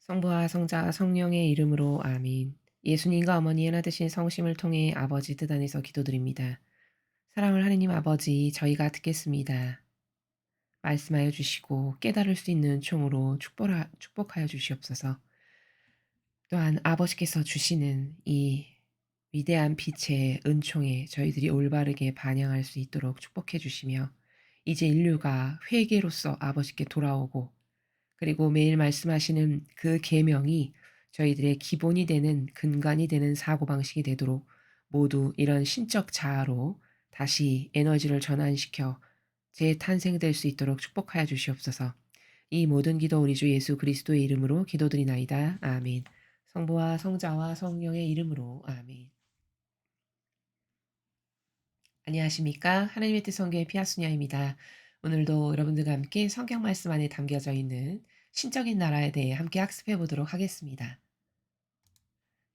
성부와 성자 성령의 이름으로 아멘. 예수님과 어머니 하나 되신 성심을 통해 아버지 뜻 안에서 기도드립니다. 사랑을 하느님 아버지, 저희가 듣겠습니다. 말씀하여 주시고 깨달을 수 있는 총으로 축복하여 주시옵소서. 또한 아버지께서 주시는 이 위대한 빛의 은총에 저희들이 올바르게 반영할 수 있도록 축복해 주시며, 이제 인류가 회개로서 아버지께 돌아오고, 그리고 매일 말씀하시는 그 계명이 저희들의 기본이 되는, 근간이 되는 사고방식이 되도록 모두 이런 신적 자아로 다시 에너지를 전환시켜 재탄생될 수 있도록 축복하여 주시옵소서. 이 모든 기도 우리 주 예수 그리스도의 이름으로 기도드리나이다. 아멘. 성부와 성자와 성령의 이름으로 아멘. 안녕하십니까? 하나님의 뜻 성교의 피아수녀입니다. 오늘도 여러분들과 함께 성경 말씀 안에 담겨져 있는 신적인 나라에 대해 함께 학습해 보도록 하겠습니다.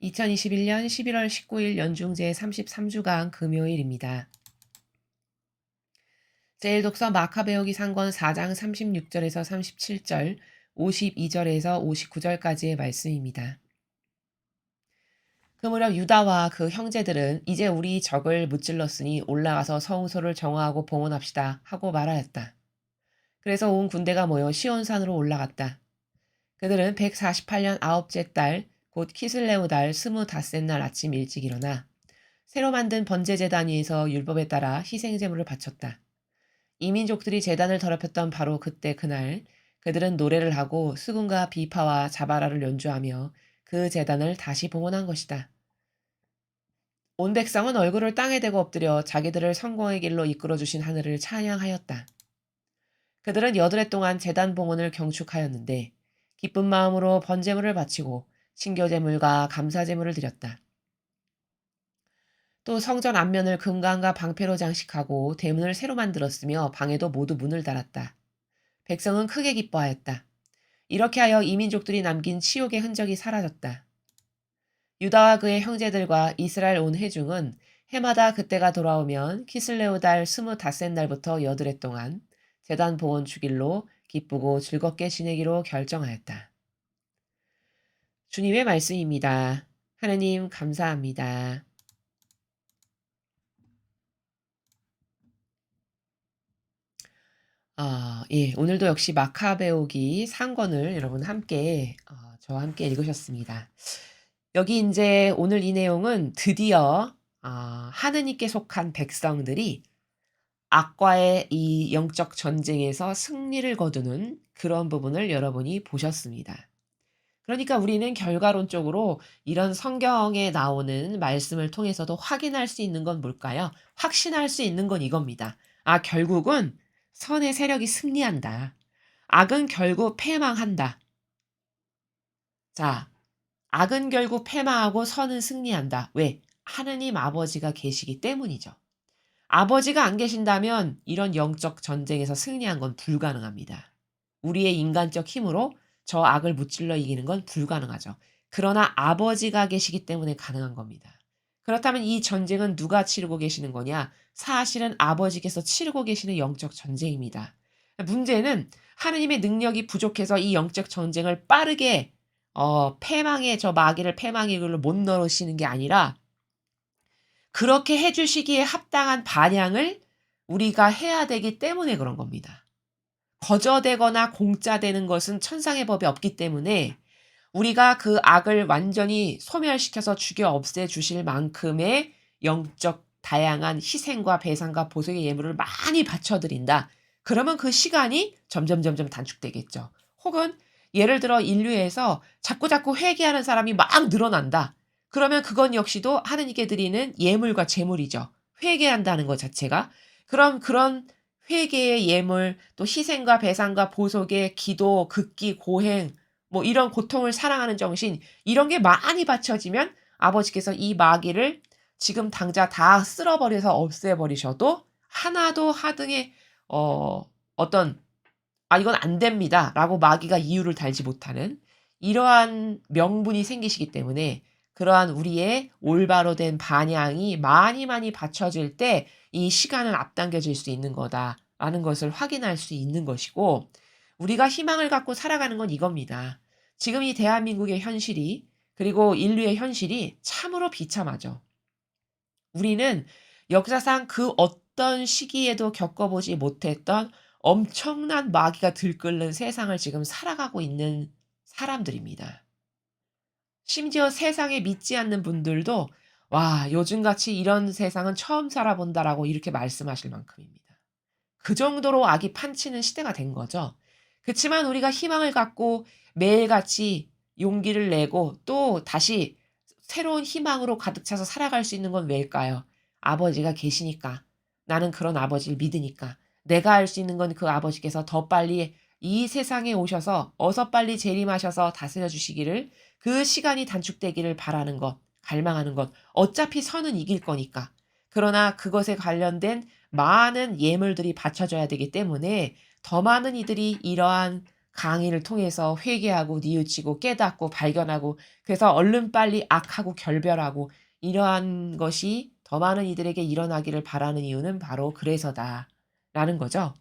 2021년 11월 19일 연중제 33주간 금요일입니다. 제1독서 마카베오기 상권 4장 36절에서 37절, 52절에서 59절까지의 말씀입니다. 그 무렵 유다와 그 형제들은 이제 우리 적을 무찔렀으니 올라가서 성소를 정화하고 봉헌합시다 하고 말하였다. 그래서 온 군대가 모여 시온산으로 올라갔다. 그들은 148년 아홉째 달 곧 키슬레오 달 25셋 날 아침 일찍 일어나 새로 만든 번제제단 위에서 율법에 따라 희생제물을 바쳤다. 이민족들이 제단을 더럽혔던 바로 그때 그날 그들은 노래를 하고 수금과 비파와 자바라를 연주하며 그 제단을 다시 봉헌한 것이다. 온 백성은 얼굴을 땅에 대고 엎드려 자기들을 성공의 길로 이끌어주신 하늘을 찬양하였다. 그들은 여드레 동안 제단 봉헌을 경축하였는데 기쁜 마음으로 번제물을 바치고 신교제물과 감사제물을 드렸다. 또 성전 앞면을 금강과 방패로 장식하고 대문을 새로 만들었으며 방에도 모두 문을 달았다. 백성은 크게 기뻐하였다. 이렇게 하여 이민족들이 남긴 치욕의 흔적이 사라졌다. 유다와 그의 형제들과 이스라엘 온 회중은 해마다 그때가 돌아오면 키슬레오 달 25셋 날부터 여드레 동안 제단 봉헌 주길로 기쁘고 즐겁게 지내기로 결정하였다. 주님의 말씀입니다. 하나님 감사합니다. 예, 오늘도 역시 마카베오기 상권을 여러분 함께 저와 함께 읽으셨습니다. 여기 이제 오늘 이 내용은 드디어 하느님께 속한 백성들이 악과의 이 영적 전쟁에서 승리를 거두는 그런 부분을 여러분이 보셨습니다. 그러니까 우리는 결과론적으로 이런 성경에 나오는 말씀을 통해서도 확인할 수 있는 건 뭘까요? 확신할 수 있는 건 이겁니다. 결국은 선의 세력이 승리한다. 악은 결국 패망한다. 자, 악은 결국 패망하고 선은 승리한다. 왜? 하느님 아버지가 계시기 때문이죠. 아버지가 안 계신다면 이런 영적 전쟁에서 승리한 건 불가능합니다. 우리의 인간적 힘으로 저 악을 무찔러 이기는 건 불가능하죠. 그러나 아버지가 계시기 때문에 가능한 겁니다. 그렇다면 이 전쟁은 누가 치르고 계시는 거냐? 사실은 아버지께서 치르고 계시는 영적 전쟁입니다. 문제는 하느님의 능력이 부족해서 이 영적 전쟁을 빠르게 패망의 저 마귀를 패망의 길로 못 넣으시는 게 아니라 그렇게 해주시기에 합당한 반향을 우리가 해야 되기 때문에 그런 겁니다. 거저되거나 공짜되는 것은 천상의 법이 없기 때문에 우리가 그 악을 완전히 소멸시켜서 죽여 없애주실 만큼의 영적 다양한 희생과 배상과 보석의 예물을 많이 바쳐드린다. 그러면 그 시간이 점점 단축되겠죠. 혹은 예를 들어 인류에서 자꾸자꾸 회개하는 사람이 막 늘어난다. 그러면 그건 역시도 하느님께 드리는 예물과 제물이죠. 회개한다는 것 자체가. 그럼 그런 회개의 예물, 또 희생과 배상과 보석의 기도, 극기, 고행, 뭐 이런 고통을 사랑하는 정신, 이런 게 많이 바쳐지면 아버지께서 이 마귀를 지금 당장 다 쓸어버려서 없애버리셔도 하나도 하등의 어떤 이건 안 됩니다 라고 마귀가 이유를 달지 못하는 이러한 명분이 생기시기 때문에 그러한 우리의 올바로 된 반향이 많이 받쳐질 때 이 시간은 앞당겨질 수 있는 거다라는 것을 확인할 수 있는 것이고, 우리가 희망을 갖고 살아가는 건 이겁니다. 지금 이 대한민국의 현실이 그리고 인류의 현실이 참으로 비참하죠. 우리는 역사상 그 어떤 시기에도 겪어보지 못했던 엄청난 마귀가 들끓는 세상을 지금 살아가고 있는 사람들입니다. 심지어 세상에 믿지 않는 분들도 "와 요즘같이 이런 세상은 처음 살아본다."라고 이렇게 말씀하실 만큼입니다. 그 정도로 악이 판치는 시대가 된 거죠. 그치만 우리가 희망을 갖고 매일같이 용기를 내고 또 다시 새로운 희망으로 가득 차서 살아갈 수 있는 건 왜일까요? 아버지가 계시니까. 나는 그런 아버지를 믿으니까. 내가 할 수 있는 건 그 아버지께서 더 빨리 이 세상에 오셔서 어서 빨리 재림하셔서 다스려 주시기를 그 시간이 단축되기를 바라는 것, 갈망하는 것. 어차피 선은 이길 거니까. 그러나 그것에 관련된 많은 예물들이 바쳐져야 되기 때문에 더 많은 이들이 이러한 강의를 통해서 회개하고 뉘우치고 깨닫고 발견하고 그래서 얼른 빨리 악하고 결별하고 이러한 것이 더 많은 이들에게 일어나기를 바라는 이유는 바로 그래서다라는 거죠.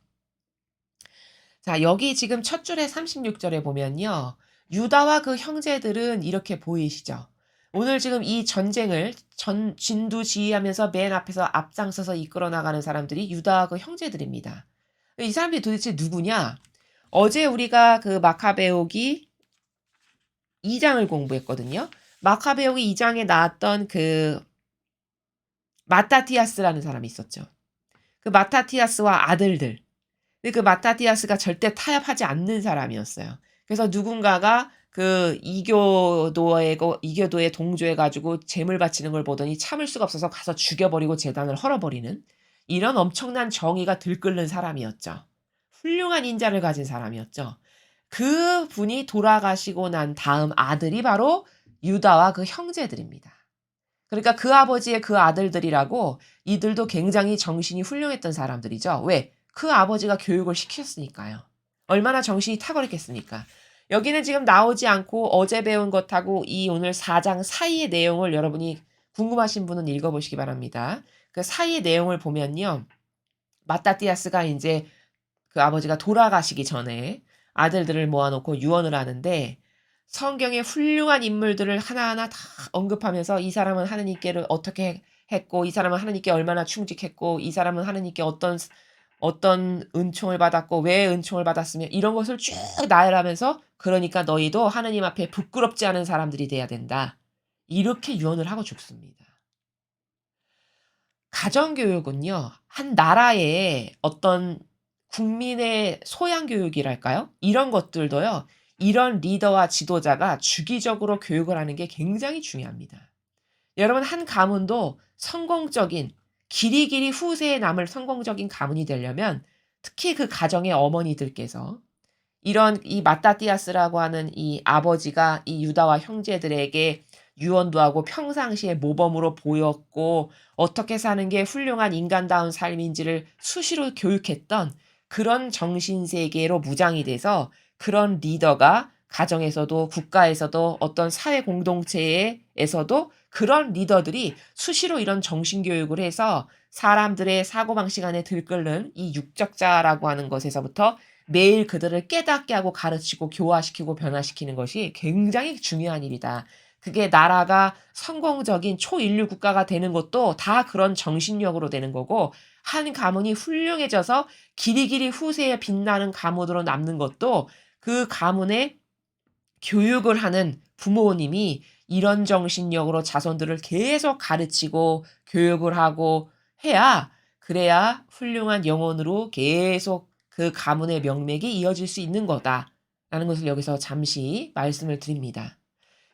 자, 여기 지금 첫 줄에 36 절에 보면요. 유다와 그 형제들은 이렇게 보이시죠. 오늘 지금 이 전쟁을 진두지휘하면서 맨 앞에서 앞장서서 이끌어 나가는 사람들이 유다와 그 형제들입니다. 이 사람들이 도대체 누구냐? 어제 우리가 그 마카베오기 2 장을 공부했거든요. 마카베오기 2 장에 나왔던 그 마타티아스라는 사람이 있었죠. 그 마타티아스와 아들들. 근데 그 마타티아스가 절대 타협하지 않는 사람이었어요. 그래서 누군가가 그 이교도에 동조해 가지고 제물 바치는 걸 보더니 참을 수가 없어서 가서 죽여 버리고 제단을 헐어 버리는 이런 엄청난 정의가 들끓는 사람이었죠. 훌륭한 인자를 가진 사람이었죠. 그분이 돌아가시고 난 다음 아들이 바로 유다와 그 형제들입니다. 그러니까 그 아버지의 그 아들들이라고 이들도 굉장히 정신이 훌륭했던 사람들이죠. 왜? 그 아버지가 교육을 시켰으니까요. 얼마나 정신이 탁월했겠습니까? 여기는 지금 나오지 않고 어제 배운 것하고 이 오늘 4장 사이의 내용을 여러분이 궁금하신 분은 읽어 보시기 바랍니다. 그 사이의 내용을 보면요. 마따띠아스가 인제 그 아버지가 돌아가시기 전에 아들들을 모아 놓고 유언을 하는데 성경의 훌륭한 인물들을 하나하나 다 언급하면서 이 사람은 하느님께를 어떻게 했고 이 사람은 하느님께 얼마나 충직했고 이 사람은 하느님께 어떤 은총을 받았고 왜 은총을 받았으며 이런 것을 쭉 나열하면서 그러니까 너희도 하느님 앞에 부끄럽지 않은 사람들이 돼야 된다. 이렇게 유언을 하고 죽습니다. 가정교육은요. 한 나라의 어떤 국민의 소양 교육이랄까요? 이런 것들도요. 이런 리더와 지도자가 주기적으로 교육을 하는 게 굉장히 중요합니다. 여러분 한 가문도 성공적인 길이길이 후세에 남을 성공적인 가문이 되려면 특히 그 가정의 어머니들께서 이런 이 마따띠아스라고 하는 이 아버지가 이 유다와 형제들에게 유언도 하고 평상시에 모범으로 보였고 어떻게 사는 게 훌륭한 인간다운 삶인지를 수시로 교육했던 그런 정신세계로 무장이 돼서 그런 리더가 가정에서도 국가에서도 어떤 사회 공동체에서도 그런 리더들이 수시로 이런 정신교육을 해서 사람들의 사고방식 안에 들끓는 이 육적자라고 하는 것에서부터 매일 그들을 깨닫게 하고 가르치고 교화시키고 변화시키는 것이 굉장히 중요한 일이다. 그게 나라가 성공적인 초인류 국가가 되는 것도 다 그런 정신력으로 되는 거고 한 가문이 훌륭해져서 길이길이 후세에 빛나는 가문으로 남는 것도 그 가문의 교육을 하는 부모님이 이런 정신력으로 자손들을 계속 가르치고 교육을 하고 해야 그래야 훌륭한 영혼으로 계속 그 가문의 명맥이 이어질 수 있는 거다라는 것을 여기서 잠시 말씀을 드립니다.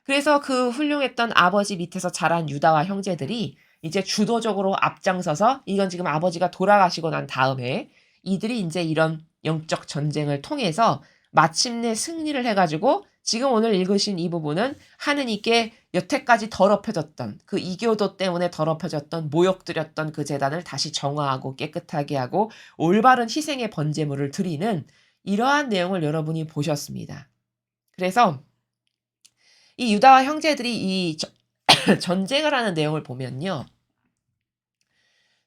그래서 그 훌륭했던 아버지 밑에서 자란 유다와 형제들이 이제 주도적으로 앞장서서 이건 지금 아버지가 돌아가시고 난 다음에 이들이 인제 이런 영적 전쟁을 통해서 마침내 승리를 해 가지고 지금 오늘 읽으신 이 부분은 하느님께 여태까지 더럽혀졌던 그 이교도 때문에 더럽혀졌던 모욕드렸던 그 제단을 다시 정화하고 깨끗하게 하고 올바른 희생의 번제물을 드리는 이러한 내용을 여러분이 보셨습니다. 그래서 이 유다와 형제들이 이 전쟁을 하는 내용을 보면요.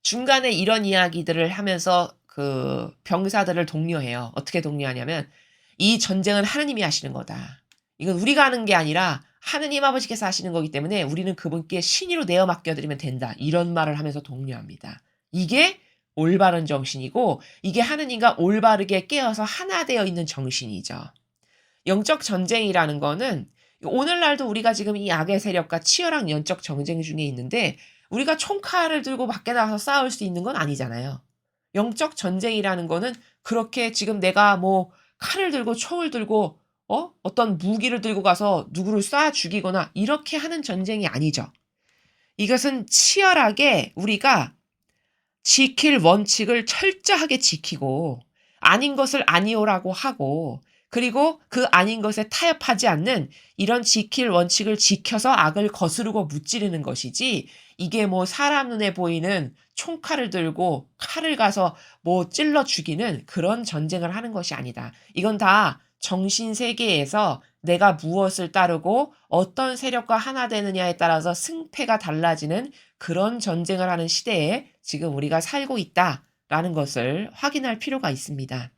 중간에 이런 이야기들을 하면서 그 병사들을 독려해요. 어떻게 독려하냐면 "이 전쟁은 하느님이 하시는 거다. 이건 우리가 하는 게 아니라 하느님 아버지께서 하시는 거기 때문에 우리는 그분께 신의로 내어 맡겨드리면 된다. 이런 말을 하면서 독려합니다. 이게 올바른 정신이고 이게 하느님과 올바르게 깨어서 하나 되어 있는 정신이죠. 영적 전쟁이라는 거는 오늘날도 우리가 지금 이 악의 세력과 치열한 영적 전쟁 중에 있는데 우리가 총칼을 들고 밖에 나가서 싸울 수 있는 건 아니잖아요. 영적 전쟁이라는 거는 그렇게 지금 내가 뭐 칼을 들고 총을 들고 어떤 무기를 들고 가서 누구를 쏴 죽이거나 이렇게 하는 전쟁이 아니죠. 이것은 치열하게 우리가 지킬 원칙을 철저하게 지키고 아닌 것을 아니오라고 하고 그리고 그 아닌 것에 타협하지 않는 이런 지킬 원칙을 지켜서 악을 거스르고 무찌르는 것이지 이게 뭐 사람 눈에 보이는 총칼을 들고 칼을 가서 뭐 찔러 죽이는 그런 전쟁을 하는 것이 아니다. 이건 다 정신 세계에서 내가 무엇을 따르고 어떤 세력과 하나 되느냐에 따라서 승패가 달라지는 그런 전쟁을 하는 시대에 지금 우리가 살고 있다라는 것을 확인할 필요가 있습니다.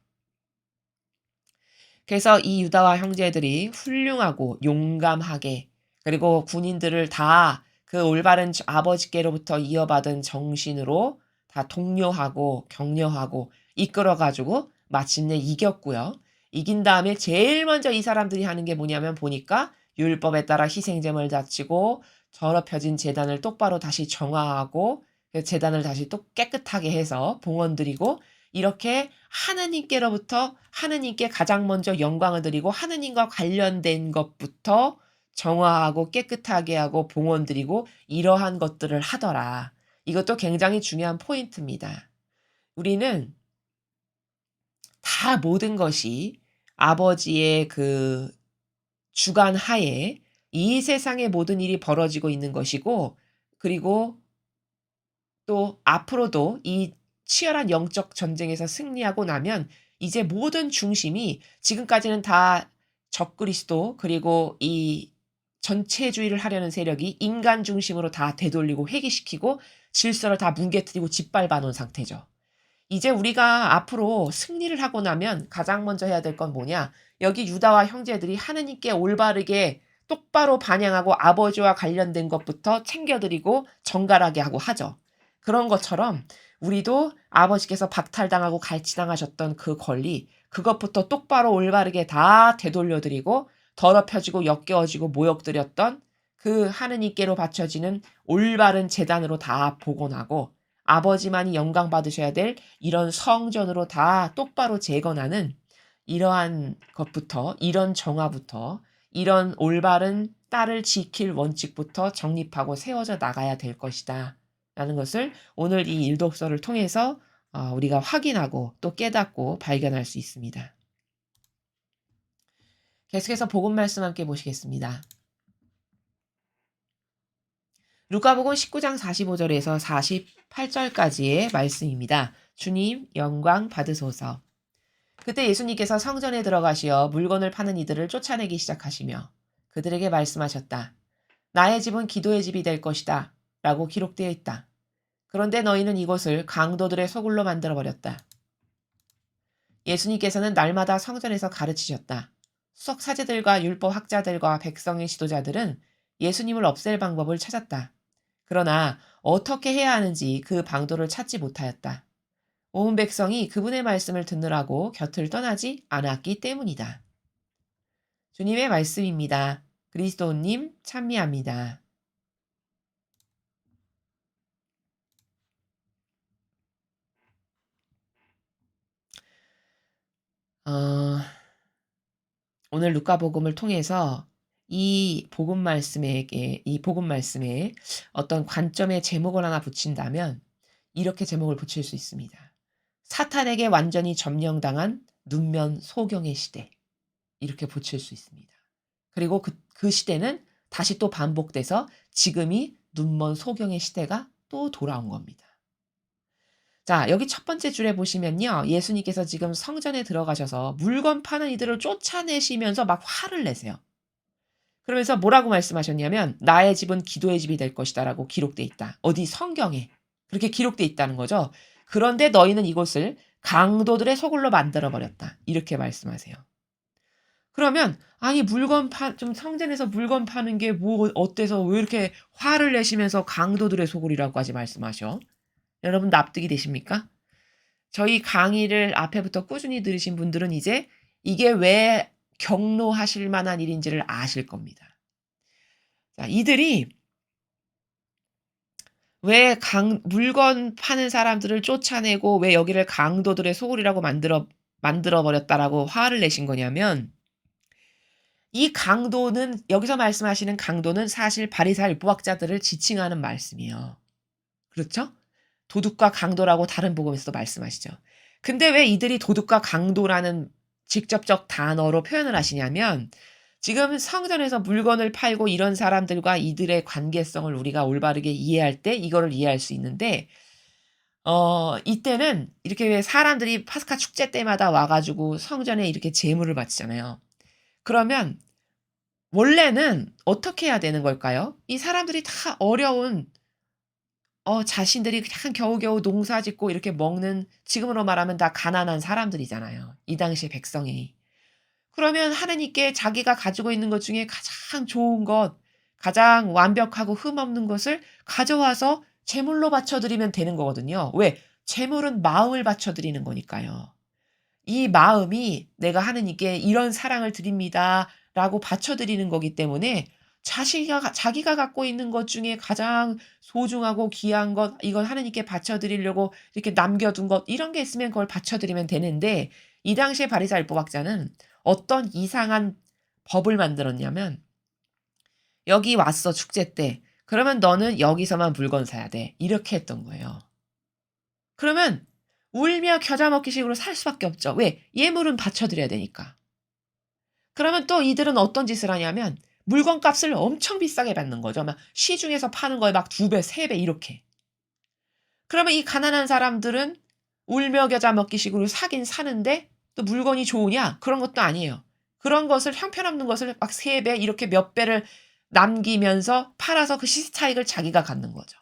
그래서 이 유다와 형제들이 훌륭하고 용감하게 그리고 군인들을 다 그 올바른 아버지께로부터 이어받은 정신으로 다 독려하고 격려하고 이끌어가지고 마침내 이겼고요. 이긴 다음에 제일 먼저 이 사람들이 하는 게 뭐냐면 보니까 율법에 따라 희생제물 바치고 더럽혀진 제단을 똑바로 다시 정화하고 그 제단을 다시 또 깨끗하게 해서 봉헌 드리고 이렇게 하느님께로부터 하느님께 가장 먼저 영광을 드리고 하느님과 관련된 것부터 정화하고 깨끗하게 하고 봉헌 드리고 이러한 것들을 하더라. 이것도 굉장히 중요한 포인트입니다. 우리는 다 모든 것이 아버지의 그 주관 하에 이 세상의 모든 일이 벌어지고 있는 것이고 그리고 또 앞으로도 이 치열한 영적 전쟁에서 승리하고 나면 이제 모든 중심이 지금까지는 다 적그리스도 그리고 이 전체주의를 하려는 세력이 인간 중심으로 다 되돌리고 회귀시키고 질서를 다 뭉개뜨리고 짓밟아 놓은 상태죠. 이제 우리가 앞으로 승리를 하고 나면 가장 먼저 해야 될 건 뭐냐? 여기 유다와 형제들이 하느님께 올바르게 똑바로 반영하고 아버지와 관련된 것부터 챙겨드리고 정갈하게 하고 하죠. 그런 것처럼 우리도 아버지께서 박탈당하고 갈취당하셨던 그 권리, 그것부터 똑바로 올바르게 다 되돌려드리고 더럽혀지고 역겨워지고 모욕드렸던 그 하느님께로 바쳐지는 올바른 재단으로 다 복원하고 아버지만이 영광 받으셔야 될 이런 성전으로 다 똑바로 재건하는 이러한 것부터 이런 정화부터 이런 올바른 딸을 지킬 원칙부터 정립하고 세워져 나가야 될 것이다. 라는 것을 오늘 이 일독서를 통해서 우리가 확인하고 또 깨닫고 발견할 수 있습니다. 계속해서 복음 말씀 함께 보시겠습니다. 루카복음 19장 45절에서 48절까지의 말씀입니다. 주님 영광 받으소서. 그때 예수님께서 성전에 들어가시어 물건을 파는 이들을 쫓아내기 시작하시며 그들에게 말씀하셨다. 나의 집은 기도의 집이 될 것이다. 라고 기록되어 있다. 그런데 너희는 이곳을 강도들의 소굴로 만들어버렸다. 예수님께서는 날마다 성전에서 가르치셨다. 수석 사제들과 율법 학자들과 백성의 지도자들은 예수님을 없앨 방법을 찾았다. 그러나 어떻게 해야 하는지 그 방도를 찾지 못하였다. 온 백성이 그분의 말씀을 듣느라고 곁을 떠나지 않았기 때문이다. 주님의 말씀입니다. 그리스도님 찬미합니다. 오늘 루카복음을 통해서 이 복음 말씀에 어떤 관점의 제목을 하나 붙인다면 이렇게 제목을 붙일 수 있습니다. 사탄에게 완전히 점령당한 눈면 소경의 시대. 이렇게 붙일 수 있습니다. 그리고 그 시대는 다시 또 반복돼서 지금이 눈먼 소경의 시대가 또 돌아온 겁니다. 자, 여기 첫 번째 줄에 보시면요. 예수님께서 지금 성전에 들어가셔서 물건 파는 이들을 쫓아내시면서 막 화를 내세요. 그러면서 뭐라고 말씀하셨냐면 나의 집은 기도의 집이 될 것이다 라고 기록돼 있다. 어디 성경에 그렇게 기록돼 있다는 거죠. 그런데 너희는 이곳을 강도들의 소굴로 만들어버렸다. 이렇게 말씀하세요. 그러면 아니 좀 성전에서 물건 파는 게 뭐 어때서 왜 이렇게 화를 내시면서 강도들의 소굴이라고까지 말씀하셔? 여러분 납득이 되십니까? 저희 강의를 앞에부터 꾸준히 들으신 분들은 이제 이게 왜 경노하실 만한 일인지를 아실 겁니다. 자, 이들이 왜 물건 파는 사람들을 쫓아내고 왜 여기를 강도들의 소굴이라고 만들어 버렸다라고 화를 내신 거냐면, 이 강도는 여기서 말씀하시는 강도는 사실 바리새인 율법학자들을 지칭하는 말씀이에요. 그렇죠? 도둑과 강도라고 다른 복음에서도 말씀하시죠. 근데 왜 이들이 도둑과 강도라는 직접적 단어로 표현을 하시냐면, 지금 성전에서 물건을 팔고 이런 사람들과 이들의 관계성을 우리가 올바르게 이해할 때 이거를 이해할 수 있는데, 이때는 이렇게 왜 사람들이 파스카 축제 때마다 와 가지고 성전에 이렇게 제물을 바치잖아요. 그러면 원래는 어떻게 해야 되는 걸까요? 이 사람들이 다 어려운, 자신들이 그냥 겨우겨우 농사 짓고 이렇게 먹는, 지금으로 말하면 다 가난한 사람들이잖아요, 이 당시의 백성이. 그러면 하느님께 자기가 가지고 있는 것 중에 가장 좋은 것, 가장 완벽하고 흠없는 것을 가져와서 제물로 바쳐 드리면 되는 거거든요. 왜? 제물은 마음을 바쳐 드리는 거니까요. 이 마음이 '내가 하느님께 이런 사랑을 드립니다.'라고 바쳐 드리는 거기 때문에 자기가 갖고 있는 것 중에 가장 소중하고 귀한 것, 이건 하느님께 바쳐 드리려고 이렇게 남겨 둔 것, 이런 게 있으면 그걸 바쳐 드리면 되는데, 이 당시에 바리새인 율법학자는 어떤 이상한 법을 만들었냐면, "여기 왔어, 축제 때. 그러면 너는 여기서만 물건 사야 돼." 이렇게 했던 거예요. 그러면 울며 겨자 먹기 식으로 살 수밖에 없죠. 왜? 예물은 바쳐 드려야 되니까. 그러면 또 이들은 어떤 짓을 하냐면 물건값을 엄청 비싸게 받는 거죠. 막 시중에서 파는 거에 막 2배, 3배 이렇게. 그러면 이 가난한 사람들은 울며 겨자 먹기 식으로 사긴 사는데, 또 물건이 좋으냐? 그런 것도 아니에요. 그런 것을, 형편없는 것을 막 3배 이렇게 몇 배를 남기면서 팔아서 그 시스차익을 자기가 갖는 거죠.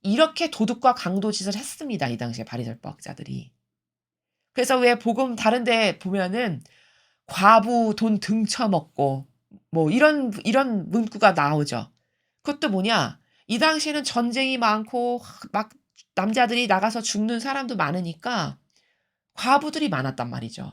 이렇게 도둑과 강도 짓을 했습니다, 이 당시에 바리새인법학자들이. 그래서 왜 복음 다른 데 보면은 과부 돈 등쳐먹고 뭐 이런 문구가 나오죠. 그것도 뭐냐? 이 당시에는 전쟁이 많고 막 남자들이 나가서 죽는 사람도 많으니까 과부들이 많았단 말이죠.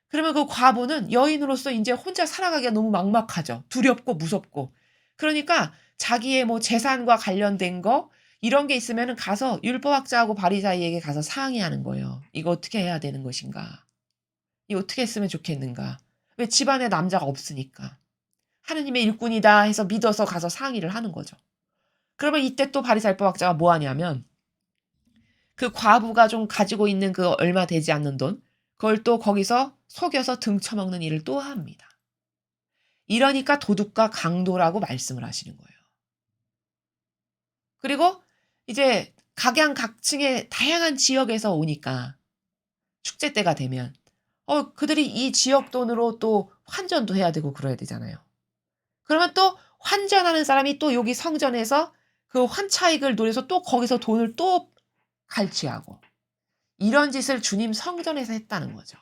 그러면 그 과부는 여인으로서 인제 혼자 살아가기가 너무 막막하죠. 두렵고 무섭고. 그러니까 자기의 뭐 재산과 관련된 거 이런 게 있으면은 가서 율법학자하고 바리새인에게 가서 상의하는 거예요. "이거 어떻게 해야 되는 것인가? 이거 어떻게 했으면 좋겠는가?" 왜? 집안에 남자가 없으니까. "하느님의 일꾼이다." 해서 믿어서 가서 상의를 하는 거죠. 그러면 이때 또 바리새인 율법학자가 뭐 하냐면, 그 과부가 좀 가지고 있는 그 얼마 되지 않는 돈, 그걸 또 거기서 속여서 등쳐먹는 일을 또 합니다. 이러니까 도둑과 강도라고 말씀을 하시는 거예요. 그리고 이제 각양각층의 다양한 지역에서 오니까 축제 때가 되면 그들이 이 지역 돈으로 또 환전도 해야 되고 그래야 되잖아요. 그러면 또 환전하는 사람이 또 여기 성전에서 그 환차익을 노려서 또 거기서 돈을 또 갈취하고, 이런 짓을 주님 성전에서 했다는 거죠.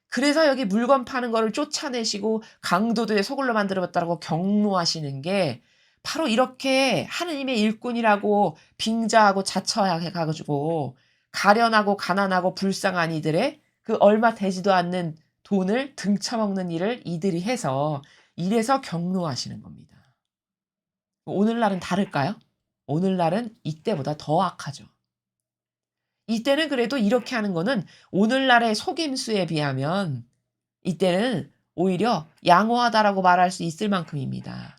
그래서 여기 물건 파는 거를 쫓아내시고 강도들의 소굴로 만들어 봤다라고 경노하시는 게, 바로 이렇게 하느님의 일꾼이라고 빙자하고 자처해 가지고 가련하고 가난하고 불쌍한 이들의 그 얼마 되지도 않는 돈을 등쳐먹는 일을 이들이 해서, 이래서 경노하시는 겁니다. 오늘날은 다를까요? 오늘날은 이때보다 더 악하죠. 이때는 그래도 이렇게 하는 거는 오늘날의 속임수에 비하면 이때는 오히려 양호하다라고 말할 수 있을 만큼입니다.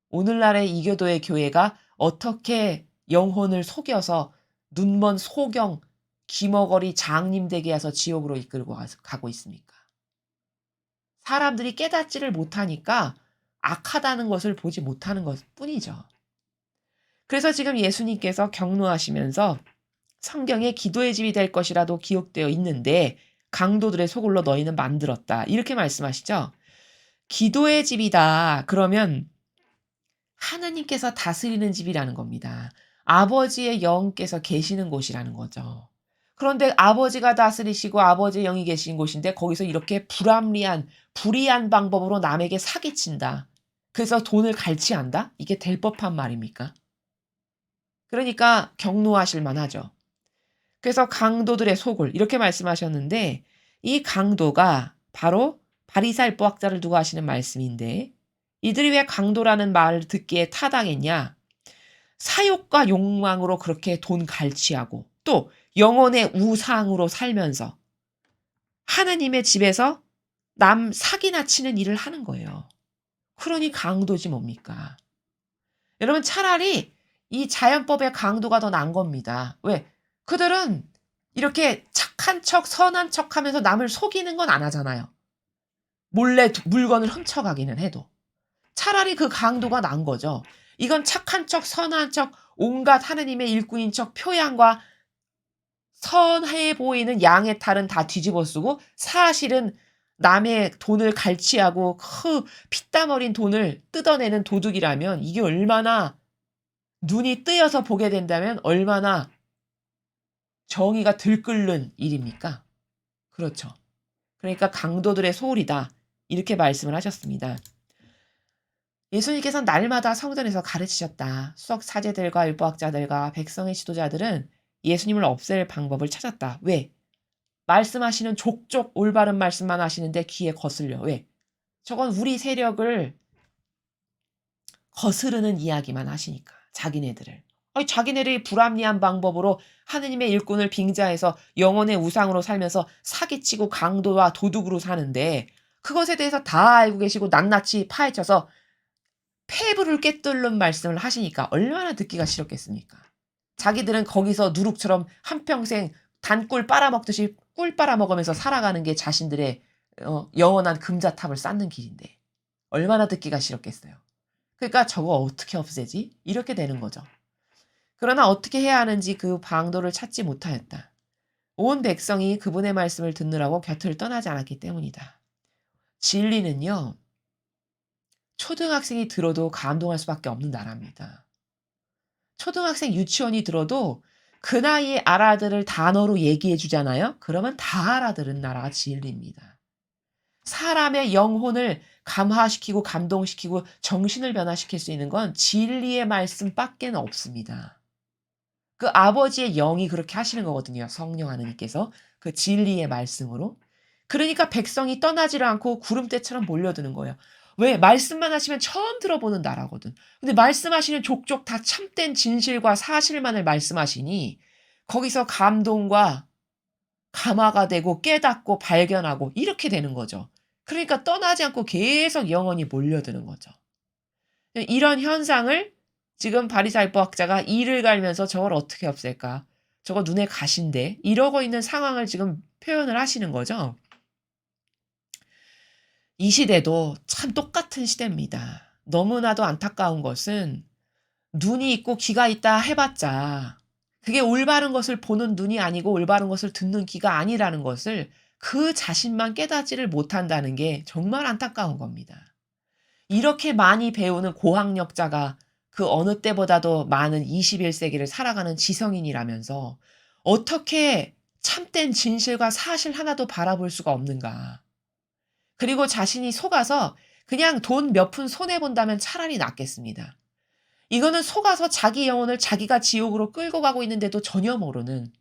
오늘날의 이교도의 교회가 어떻게 영혼을 속여서 눈먼 소경, 귀머거리 장님 되게 해서 지옥으로 이끌고 가고 있습니까? 사람들이 깨닫지를 못하니까 악하다는 것을 보지 못하는 것뿐이죠. 그래서 지금 예수님께서 경노하시면서 성경에 기도의 집이 될 것이라도 기록되어 있는데 강도들의 소굴로 너희는 만들었다, 이렇게 말씀하시죠. 기도의 집이다 그러면 하느님께서 다스리는 집이라는 겁니다. 아버지의 영께서 계시는 곳이라는 거죠. 그런데 아버지가 다스리시고 아버지의 영이 계신 곳인데 거기서 이렇게 불이한 방법으로 남에게 사기친다. 그래서 돈을 갈취한다? 이게 될 법한 말입니까? 그러니까 경노하실 만하죠. 그래서 강도들의 속을 이렇게 말씀하셨는데 이 강도가 바로 바리사일법학자를 두고 하시는 말씀인데 이들이 왜 강도라는 말을 듣기에 타당했냐? 사욕과 욕망으로 그렇게 돈 갈취하고 또 영혼의 우상으로 살면서 하느님의 집에서 남 사기나 치는 일을 하는 거예요. 그러니 강도지 뭡니까? 여러분 차라리 이 자연법의 강도가 더 난 겁니다. 왜? 그들은 이렇게 착한 척, 선한 척 하면서 남을 속이는 건 안 하잖아요. 몰래 물건을 훔쳐가기는 해도. 차라리 그 강도가 난 거죠. 이건 착한 척, 선한 척, 온갖 하느님의 일꾼인 척 표양과 선해 보이는 양의 탈은 다 뒤집어 쓰고 사실은 남의 돈을 갈취하고 그 피땀 어린 돈을 뜯어내는 도둑이라면 이게 얼마나 눈이 뜨여서 보게 된다면 얼마나 정의가 들끓는 일입니까? 그렇죠. 그러니까 강도들의 소울이다. 이렇게 말씀을 하셨습니다. 예수님께서는 날마다 성전에서 가르치셨다. 수석 사제들과 율법학자들과 백성의 지도자들은 예수님을 없앨 방법을 찾았다. 왜? 말씀하시는 족족 올바른 말씀만 하시는데 귀에 거슬려. 왜? 저건 우리 세력을 거스르는 이야기만 하시니까. 자기네들을. 아니, 자기네들이 불합리한 방법으로 하느님의 일꾼을 빙자해서 영혼의 우상으로 살면서 사기치고 강도와 도둑으로 사는데 그것에 대해서 다 알고 계시고 낱낱이 파헤쳐서 폐부를 꿰뚫는 말씀을 하시니까 얼마나 듣기가 싫었겠습니까? 자기들은 거기서 누룩처럼 한평생 단꿀 빨아먹듯이 꿀 빨아먹으면서 살아가는 게 자신들의 영원한 금자탑을 쌓는 길인데 얼마나 듣기가 싫었겠어요. 그러니까 저거 어떻게 없애지? 이렇게 되는 거죠. 그러나 어떻게 해야 하는지 그 방도를 찾지 못하였다. 온 백성이 그분의 말씀을 듣느라고 곁을 떠나지 않았기 때문이다. 진리는요. 초등학생이 들어도 감동할 수밖에 없는 나라입니다. 초등학생 유치원이 들어도 그 나이에 알아들을 단어로 얘기해 주잖아요. 그러면 다 알아들은 나라가 진리입니다. 사람의 영혼을 감화시키고 감동시키고 정신을 변화시킬 수 있는 건 진리의 말씀밖에 없습니다. 그 아버지의 영이 그렇게 하시는 거거든요. 성령 하느님께서 그 진리의 말씀으로. 그러니까 백성이 떠나지를 않고 구름대처럼 몰려드는 거예요. 왜? 말씀만 하시면 처음 들어보는 나라거든. 근데 말씀하시는 족족 다 참된 진실과 사실만을 말씀하시니 거기서 감동과 감화가 되고 깨닫고 발견하고 이렇게 되는 거죠. 그러니까 떠나지 않고 계속 영혼이 몰려드는 거죠. 이런 현상을 지금 바리사이법학자가 이를 갈면서 저걸 어떻게 없앨까? 저거 눈에 가신데 이러고 있는 상황을 지금 표현을 하시는 거죠. 이 시대도 참 똑같은 시대입니다. 너무나도 안타까운 것은 눈이 있고 귀가 있다 해봤자 그게 올바른 것을 보는 눈이 아니고 올바른 것을 듣는 귀가 아니라는 것을 그 자신만 깨닫지를 못한다는 게 정말 안타까운 겁니다. 이렇게 많이 배우는 고학력자가 그 어느 때보다도 많은 21세기를 살아가는 지성인이라면서 어떻게 참된 진실과 사실 하나도 바라볼 수가 없는가. 그리고 자신이 속아서 그냥 돈 몇 푼 손해본다면 차라리 낫겠습니다. 이거는 속아서 자기 영혼을 자기가 지옥으로 끌고 가고 있는데도 전혀 모르는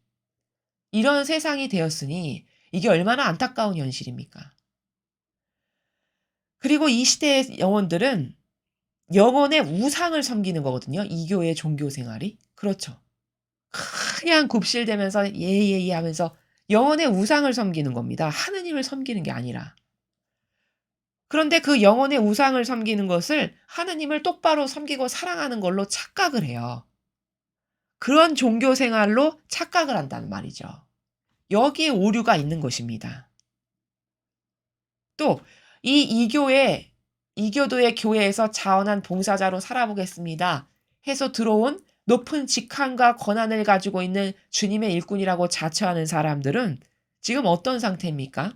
이런 세상이 되었으니 이게 얼마나 안타까운 현실입니까? 그리고 이 시대의 영혼들은 영혼의 우상을 섬기는 거거든요. 이교의 종교 생활이. 그렇죠. 그냥 굽실대면서 예예예 하면서 영혼의 우상을 섬기는 겁니다. 하느님을 섬기는 게 아니라. 그런데 그 영혼의 우상을 섬기는 것을 하느님을 똑바로 섬기고 사랑하는 걸로 착각을 해요. 그런 종교 생활로 착각을 한다는 말이죠. 여기에 오류가 있는 것입니다. 또 이 이교도의 교회에서 자원한 봉사자로 살아보겠습니다. 해서 들어온 높은 직함과 권한을 가지고 있는 주님의 일꾼이라고 자처하는 사람들은 지금 어떤 상태입니까?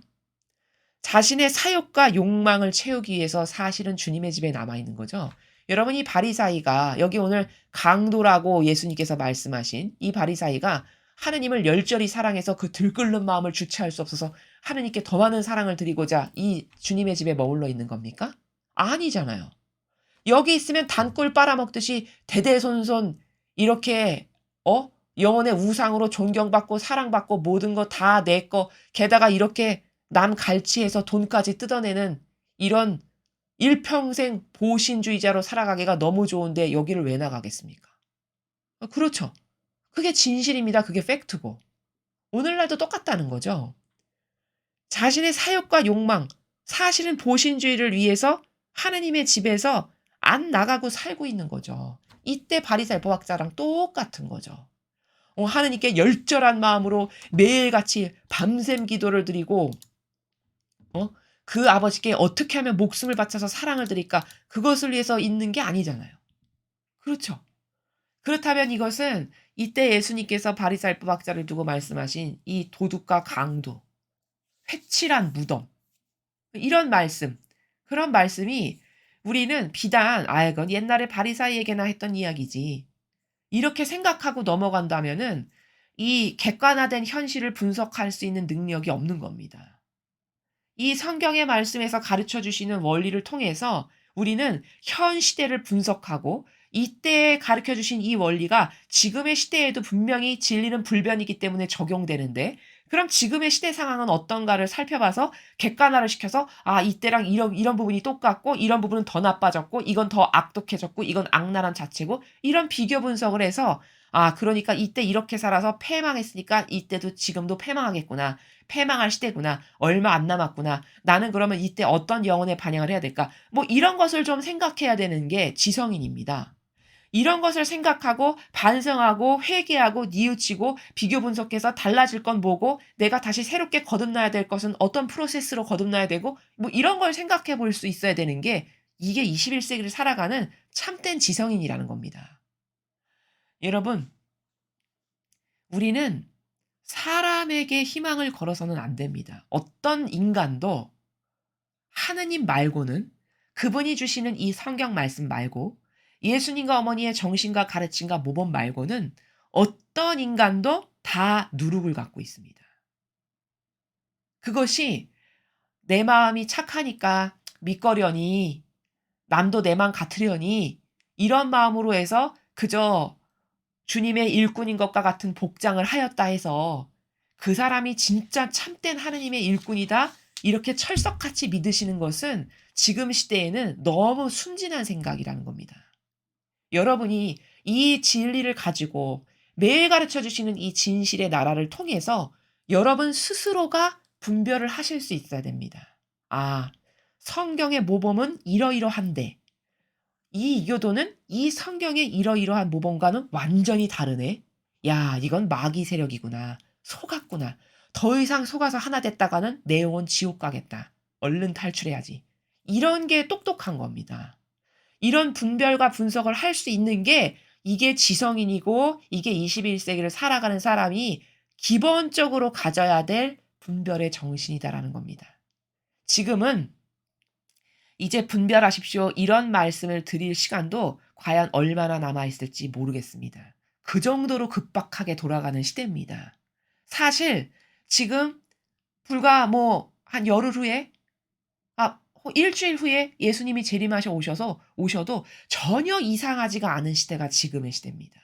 자신의 사욕과 욕망을 채우기 위해서 사실은 주님의 집에 남아있는 거죠. 여러분 이 바리사이가 여기 오늘 강도라고 예수님께서 말씀하신 이 바리사이가 하느님을 열절히 사랑해서 그 들끓는 마음을 주체할 수 없어서 하느님께 더 많은 사랑을 드리고자 이 주님의 집에 머물러 있는 겁니까? 아니잖아요. 여기 있으면 단꿀 빨아먹듯이 대대손손 이렇게 영혼의 우상으로 존경받고 사랑받고 모든 거 다 내 거 게다가 이렇게 남 갈취해서 돈까지 뜯어내는 이런 일평생 보신주의자로 살아가기가 너무 좋은데 여기를 왜 나가겠습니까? 그렇죠. 그게 진실입니다. 그게 팩트고. 오늘날도 똑같다는 거죠. 자신의 사욕과 욕망, 사실은 보신주의를 위해서 하느님의 집에서 안 나가고 살고 있는 거죠. 이때 바리새파 법학자랑 똑같은 거죠. 하느님께 열절한 마음으로 매일같이 밤샘 기도를 드리고 그 아버지께 어떻게 하면 목숨을 바쳐서 사랑을 드릴까 그것을 위해서 있는 게 아니잖아요. 그렇죠. 그렇다면 이것은 이때 예수님께서 바리새파 법학자를 두고 말씀하신 이 도둑과 강도, 회칠한 무덤 이런 말씀, 그런 말씀이 우리는 비단 이건 옛날에 바리새인에게나 했던 이야기지. 이렇게 생각하고 넘어간다면은 이 객관화된 현실을 분석할 수 있는 능력이 없는 겁니다. 이 성경의 말씀에서 가르쳐 주시는 원리를 통해서 우리는 현 시대를 분석하고 이때에 가르쳐 주신 이 원리가 지금의 시대에도 분명히 진리는 불변이기 때문에 적용되는데 그럼 지금의 시대 상황은 어떤가를 살펴봐서 객관화를 시켜서 이때랑 이런 부분이 똑같고 이런 부분은 더 나빠졌고 이건 더 악독해졌고 이건 악랄한 자체고 이런 비교 분석을 해서 그러니까 이때 이렇게 살아서 패망했으니까 이때도 지금도 패망하겠구나. 패망할 시대구나. 얼마 안 남았구나. 나는 그러면 이때 어떤 영혼에 반영을 해야 될까? 뭐 이런 것을 좀 생각해야 되는 게 지성인입니다. 이런 것을 생각하고 반성하고 회개하고 뉘우치고 비교 분석해서 달라질 건 뭐고 내가 다시 새롭게 거듭나야 될 것은 어떤 프로세스로 거듭나야 되고 뭐 이런 걸 생각해 볼 수 있어야 되는 게 이게 21세기를 살아가는 참된 지성인이라는 겁니다. 여러분, 우리는 사람에게 희망을 걸어서는 안 됩니다. 어떤 인간도 하느님 말고는 그분이 주시는 이 성경 말씀 말고 예수님과 어머니의 정신과 가르침과 모범 말고는 어떤 인간도 다 누룩을 갖고 있습니다. 그것이 내 마음이 착하니까 믿거려니 남도 내 마음 같으려니 이런 마음으로 해서 그저 주님의 일꾼인 것과 같은 복장을 하였다 해서 그 사람이 진짜 참된 하느님의 일꾼이다 이렇게 철석같이 믿으시는 것은 지금 시대에는 너무 순진한 생각이라는 겁니다. 여러분이 이 진리를 가지고 매일 가르쳐 주시는 이 진실의 나라를 통해서 여러분 스스로가 분별을 하실 수 있어야 됩니다. 성경의 모범은 이러이러한데 이 이교도는 이 성경의 이러이러한 모범과는 완전히 다르네. 야, 이건 마귀 세력이구나. 속았구나. 더 이상 속아서 하나 됐다가는 내 영혼 지옥 가겠다. 얼른 탈출해야지. 이런 게 똑똑한 겁니다. 이런 분별과 분석을 할 수 있는 게 이게 지성인이고 이게 21세기를 살아가는 사람이 기본적으로 가져야 될 분별의 정신이다라는 겁니다. 지금은 이제 분별하십시오. 이런 말씀을 드릴 시간도 과연 얼마나 남아있을지 모르겠습니다. 그 정도로 급박하게 돌아가는 시대입니다. 사실 지금 불과 한 열흘 후에 일주일 후에 예수님이 재림하셔 오셔도 전혀 이상하지가 않은 시대가 지금의 시대입니다.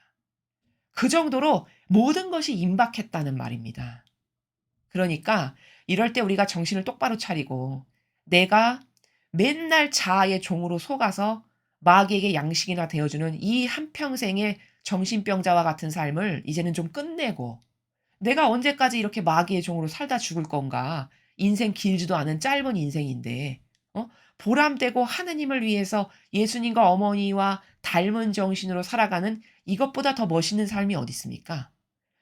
그 정도로 모든 것이 임박했다는 말입니다. 그러니까 이럴 때 우리가 정신을 똑바로 차리고 내가 맨날 자아의 종으로 속아서 마귀에게 양식이나 되어주는 이 한평생의 정신병자와 같은 삶을 이제는 좀 끝내고 내가 언제까지 이렇게 마귀의 종으로 살다 죽을 건가? 인생 길지도 않은 짧은 인생인데 보람되고 하느님을 위해서 예수님과 어머니와 닮은 정신으로 살아가는 이것보다 더 멋있는 삶이 어디 있습니까?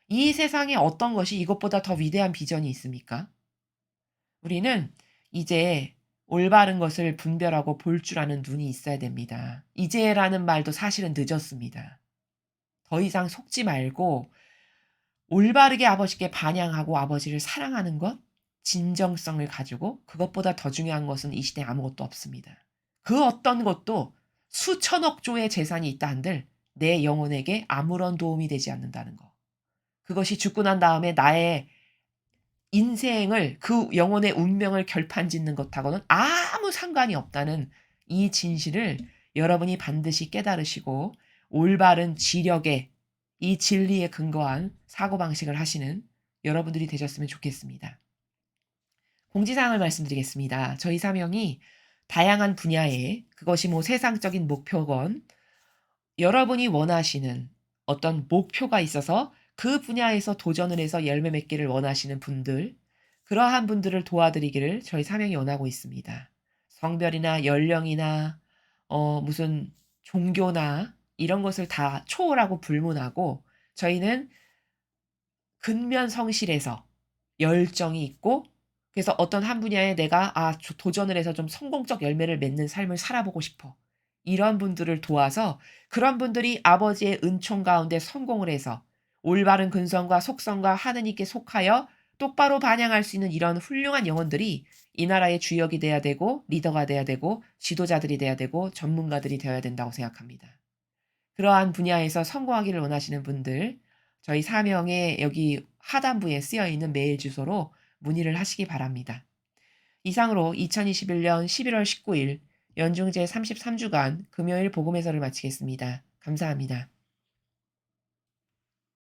이 세상에 어떤 것이 이것보다 더 위대한 비전이 있습니까? 우리는 이제 올바른 것을 분별하고 볼 줄 아는 눈이 있어야 됩니다. 이제라는 말도 사실은 늦었습니다. 더 이상 속지 말고 올바르게 아버지께 반향하고 아버지를 사랑하는 것, 진정성을 가지고 그것보다 더 중요한 것은 이 시대에 아무것도 없습니다. 그 어떤 것도 수천억 조의 재산이 있다 한들 내 영혼에게 아무런 도움이 되지 않는다는 거. 그것이 죽고 난 다음에 나의 인생을 그 영혼의 운명을 결판짓는 것하고는 아무 상관이 없다는 이 진실을 여러분이 반드시 깨달으시고 올바른 지력에 이 진리에 근거한 사고방식을 하시는 여러분들이 되셨으면 좋겠습니다. 공지사항을 말씀드리겠습니다. 저희 사명이 다양한 분야에 그것이 뭐 세상적인 목표건 여러분이 원하시는 어떤 목표가 있어서 그 분야에서 도전을 해서 열매 맺기를 원하시는 분들, 그러한 분들을 도와드리기를 저희 사명이 원하고 있습니다. 성별이나 연령이나 무슨 종교나 이런 것을 다 초월하고 불문하고 저희는 근면성실해서 열정이 있고 그래서 어떤 한 분야에 내가 도전을 해서 좀 성공적 열매를 맺는 삶을 살아보고 싶어. 이런 분들을 도와서 그런 분들이 아버지의 은총 가운데 성공을 해서 올바른 근성과 속성과 하느님께 속하여 똑바로 반영할 수 있는 이런 훌륭한 영혼들이 이 나라의 주역이 돼야 되고 리더가 돼야 되고 지도자들이 돼야 되고 전문가들이 되어야 된다고 생각합니다. 그러한 분야에서 성공하기를 원하시는 분들 저희 사명에 여기 하단부에 쓰여 있는 메일 주소로 문의를 하시기 바랍니다. 이상으로 2021년 11월 19일 연중 제33주간 금요일 복음회설을 마치겠습니다. 감사합니다.